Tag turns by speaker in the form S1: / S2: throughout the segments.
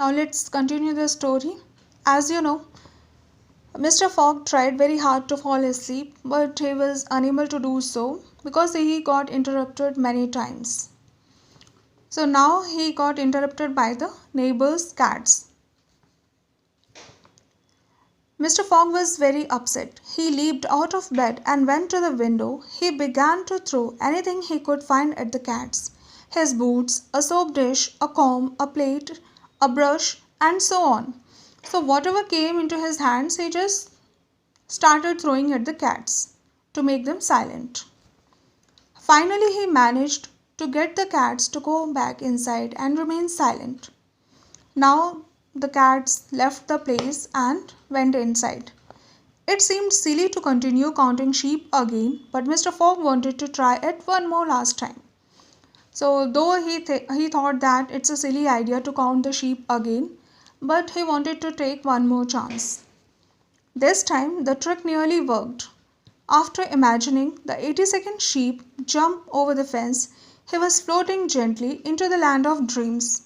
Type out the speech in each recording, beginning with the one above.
S1: Now let's continue the story. As you know, Mr. Fogg tried very hard to fall asleep, but he was unable to do so because he got interrupted many times. So now he got interrupted by the neighbor's cats. Mr. Fogg was very upset. He leaped out of bed and went to the window. He began to throw anything he could find at the cats: his boots, a soap dish, a comb, a plate, a brush, and so on. So, whatever came into his hands, he just started throwing at the cats to make them silent. Finally, he managed to get the cats to go back inside and remain silent. Now the cats left the place and went inside. It seemed silly to continue counting sheep again, but Mr. Fogg wanted to try it one more last time. So, though he thought that it's a silly idea to count the sheep again, but he wanted to take one more chance. This time, the trick nearly worked. After imagining the 82nd sheep jump over the fence, he was floating gently into the land of dreams.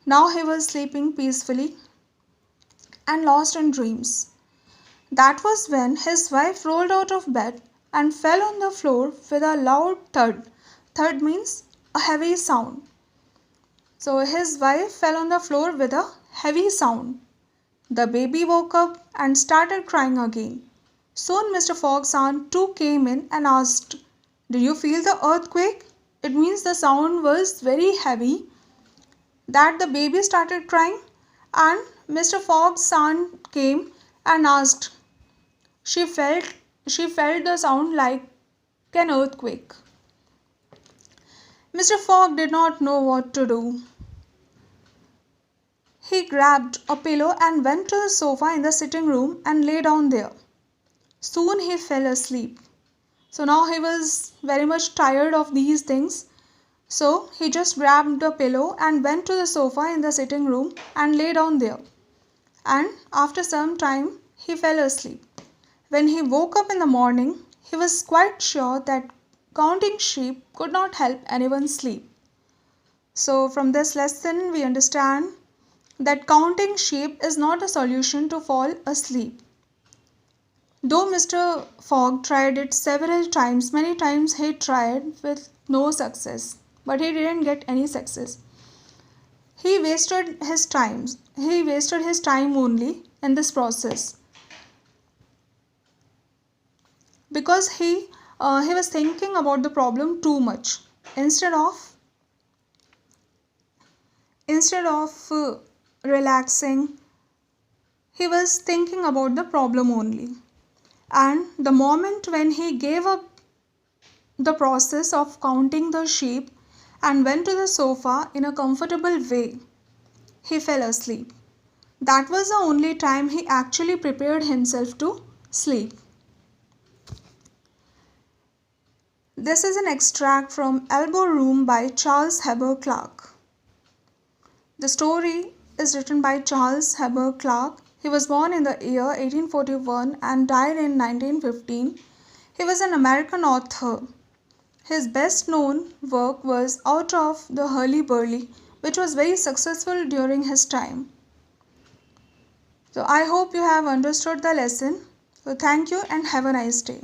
S1: Now he was sleeping peacefully and lost in dreams. That was when his wife rolled out of bed and fell on the floor with a loud thud. Thud means a heavy sound. So his wife fell on the floor with a heavy sound. The baby woke up and started crying again. Soon Mr. Fogg's aunt too came in and asked, "Did you feel the earthquake?" It means the sound was very heavy that the baby started crying, and Mr. Fogg's aunt came and asked. She felt the sound like an earthquake. Mr. Fogg did not know what to do. He grabbed a pillow and went to the sofa in the sitting room and lay down there. Soon he fell asleep. So now he was very much tired of these things. So he just grabbed a pillow and went to the sofa in the sitting room and lay down there. And after some time, he fell asleep. When he woke up in the morning, he was quite sure that counting sheep could not help anyone sleep. So from this lesson, we understand that counting sheep is not a solution to fall asleep. Though Mr. Fogg tried it several times, many times he tried with no success, but he didn't get any success. He wasted his time. He wasted his time only in this process because he was thinking about the problem too much instead of relaxing. He was thinking about the problem only. And the moment when he gave up the process of counting the sheep and went to the sofa in a comfortable way, he fell asleep. That was the only time he actually prepared himself to sleep. This is an extract from Elbow Room by Charles Heber Clarke. The story is written by Charles Heber Clarke. He was born in the year 1841 and died in 1915. He was an American author. His best known work was Out of the Hurly-Burly, which was very successful during his time. So I hope you have understood the lesson. So thank you and have a nice day.